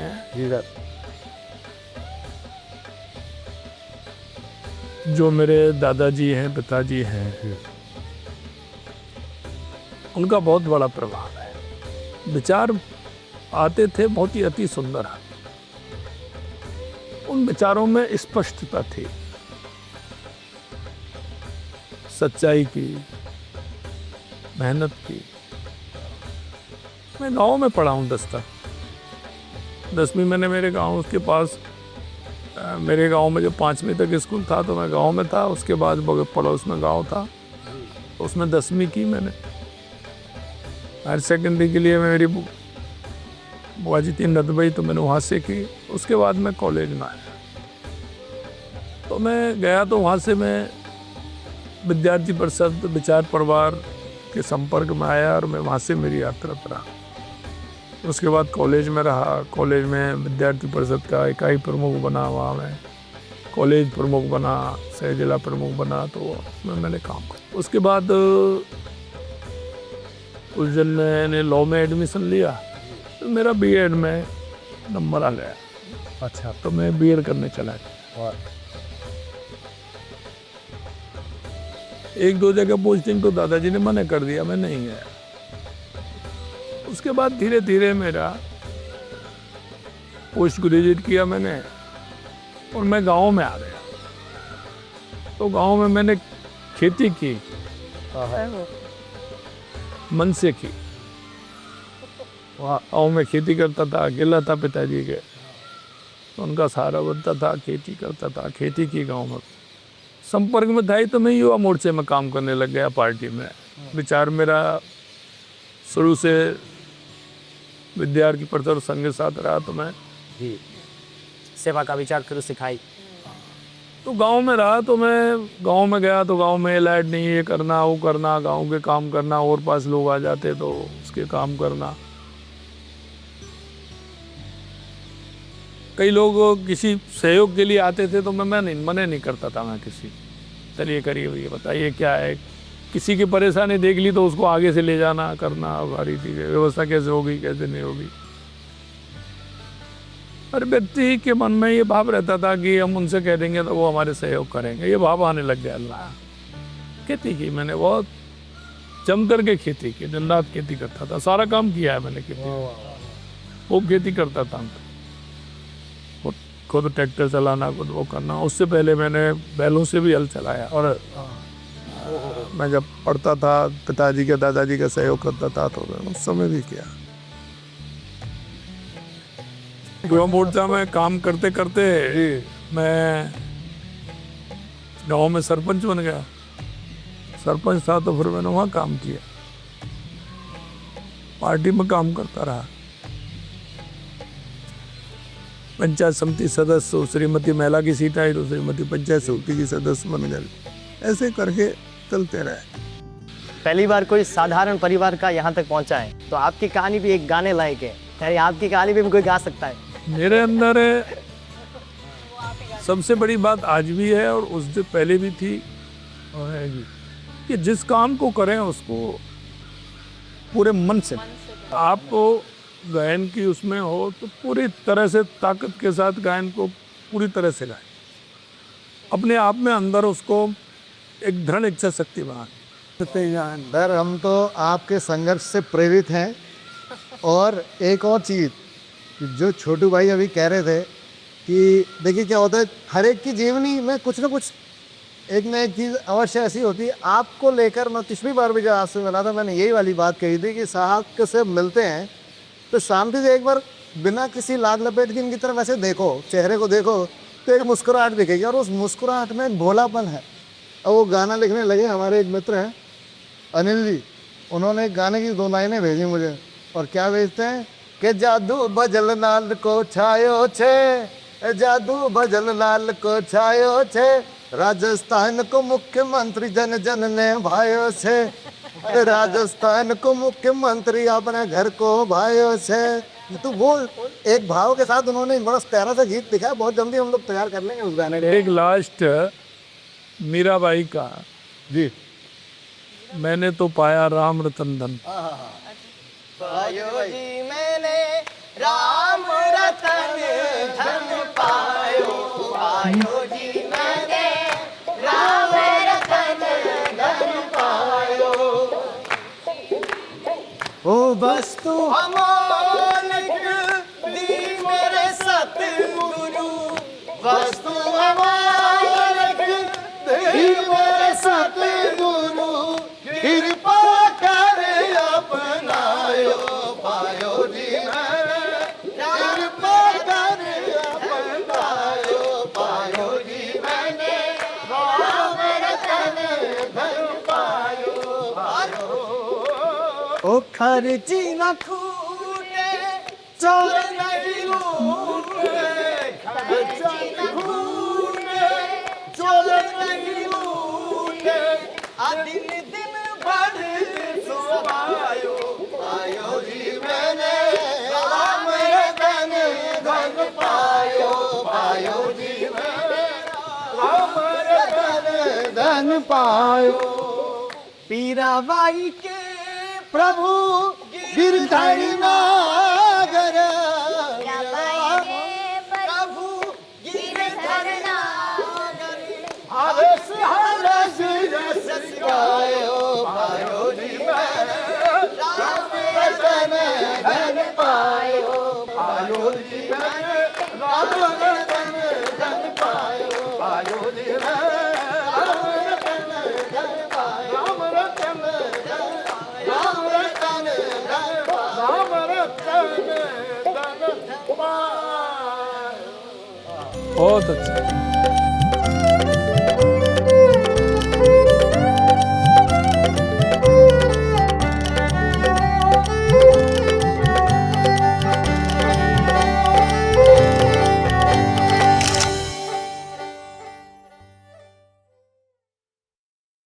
[SPEAKER 2] जो मेरे दादाजी हैं, पिताजी हैं, उनका बहुत बड़ा प्रभाव है। विचार आते थे बहुत ही अति सुंदर, उन विचारों में स्पष्टता थी, सच्चाई की, मेहनत की। मैं गांव में पढ़ा हूँ 10 तक, 10वीं मैंने मेरे गांव के पास, मेरे गांव में जो 5वीं तक स्कूल था तो मैं गांव में था। उसके बाद पड़ोस में गांव था, उसमें 10वीं की मैंने। हायर सेकेंडरी के लिए मेरी बुआ जी 3 नदबई, तो मैंने वहाँ से की। उसके बाद मैं कॉलेज में आया, तो मैं गया तो वहाँ से मैं विद्यार्थी परिषद विचार परिवार के संपर्क में आया और मैं वहाँ से मेरी यात्रा रहा। उसके बाद कॉलेज में रहा, कॉलेज में विद्यार्थी परिषद का इकाई प्रमुख बना, वहाँ मैं कॉलेज प्रमुख बना, सह जिला प्रमुख बना, तो उसमें मैंने काम किया। उसके बाद उस दिन मैंने लॉ में एडमिशन लिया, तो मेरा बीएड में नंबर आ गया। अच्छा, तो मैं बीएड करने चला गया। 1-2 जगह पोस्टिंग तो दादाजी ने मना कर दिया, मैं नहीं गया। उसके बाद धीरे धीरे मेरा पोस्ट ग्रेजुएट किया मैंने और मैं गांव में आ गया। तो गांव में मैंने खेती की, मन से की। वहाँ गाँव में खेती करता था, अकेला था पिताजी के, तो उनका सहारा बनता था, खेती करता था, खेती की गाँव में। संपर्क में था ही तो मैं युवा मोर्चे में काम करने लग गया, पार्टी में। विचार मेरा शुरू से विद्यार्थी परिषद संघ के साथ रहा, तो मैं
[SPEAKER 8] सेवा का विचार फिर सिखाई।
[SPEAKER 2] तो गांव में रहा, तो मैं गांव में गया तो गांव में लाइट नहीं, ये करना वो करना, गांव के काम करना, और पास लोग आ जाते तो उसके काम करना। कई लोग किसी सहयोग के लिए आते थे तो मैं नहीं मने नहीं करता था। मैं किसी चलिए करिए ये बताइए क्या है, किसी की परेशानी देख ली तो उसको आगे से ले जाना करना, सारी चीज़ें व्यवस्था कैसे होगी कैसे नहीं होगी। हर व्यक्ति के मन में ये भाव रहता था कि हम उनसे कह देंगे तो वो हमारे सहयोग करेंगे, ये भाव आने लग गया। अल्लाह खेती की मैंने बहुत जम करके खेती की, दिन रात खेती करता था, सारा काम किया है मैंने खेती, वो खेती करता था। खुद ट्रैक्टर चलाना, खुद वो करना। उससे पहले मैंने बैलों से भी हल चलाया, और मैं जब पढ़ता था पिताजी के दादाजी का सहयोग करता था तो मैंने उस समय भी किया। युवा मोर्चा में काम करते करते मैं गाँव में सरपंच बन गया। सरपंच था तो फिर मैंने वहाँ काम किया, पार्टी में काम करता रहा। पंचायत समिति सदस्य, श्रीमती महिला की सीट आई तो श्रीमती पंचायत समिति की सदस्य बन गए। ऐसे करके चलते रहे।
[SPEAKER 1] पहली बार कोई साधारण परिवार का यहाँ तक पहुँचा है, तो आपकी कहानी भी एक गाने लायक है। यानी आपकी कहानी भी कोई गा सकता है।
[SPEAKER 2] मेरे अंदर सबसे बड़ी बात आज भी है और उस दिन पहले भी थी और है कि जिस काम को करें उसको पूरे मन से, आपको गायन की उसमें हो तो पूरी तरह से ताकत के साथ गायन को पूरी तरह से गाएं, अपने आप में अंदर उसको एक दृढ़ इच्छा शक्ति बना।
[SPEAKER 3] सर हम तो आपके संघर्ष से प्रेरित हैं। और एक और चीज़ जो छोटू भाई अभी कह रहे थे कि देखिए क्या होता है, हर एक की जीवनी में कुछ ना कुछ एक ना एक चीज़ अवश्य ऐसी होती है। आपको लेकर मैं पिछली बार भी जब आपसे मिला था मैंने यही वाली बात कही थी कि साहब से मिलते हैं तो शांति से एक बार बिना किसी लाद लपेट की इनकी तरफ वैसे देखो, चेहरे को देखो तो एक मुस्कुराहट दिखेगी, और उस मुस्कुराहट में एक भोलापन है। और वो गाना लिखने लगे, हमारे एक मित्र हैं अनिल जी, उन्होंने एक गाने की 2 लाइनें भेजी मुझे। और क्या भेजते हैं कि जादू भजल लाल को छायो छे, जादू भजल लाल को छायो छे, राजस्थान को मुख्यमंत्री जन जन ने भायो छे, राजस्थान को मुख्यमंत्री अपने घर को भायो छे। तो वो एक भाव के साथ उन्होंने एक बड़ा प्यारा सा गीत लिखा है। बहुत जल्दी हम लोग तैयार कर लेंगे उस गाने को।
[SPEAKER 2] एक लास्ट मीराबाई का
[SPEAKER 3] जी,
[SPEAKER 2] मैंने तो पाया राम रतन धन।
[SPEAKER 1] पायो जी मैंने राम रतन धन पायो, पायो जी मैंने राम रतन धन पायो। ओ वस्तु अमोलक दी मेरे सतगुरु, वस्तु अमोलक दी मेरे सतगुरु, कृपा कर अपनायो, पायो जी मैंने कृपा कर अपनायो, पायो जी मैंने राम रतन धन पायो, पायो। ओ खर्ची न खूटे चोर नहीं लूटे, खर्ची न खूटे चोर नहीं लूटे, दिन दिन बढ़ सुभायो, पायो जी मैंने राम रतन धन पायो, पायो जी मैंने राम रतन धन पायो। पीराबाई के प्रभु गिरधर नागर, प्रभु गिरधर नागर, हरस हरस रस गायो, पायो जी मैंने राम रतन धन पायो, पायो जी मैंने राम रतन धन पायो, पायो जी मैंने राम रतन धन पायो, राम रतन धन, राम रतन धन, राम रतन धन पायो।
[SPEAKER 2] बहुत अच्छा।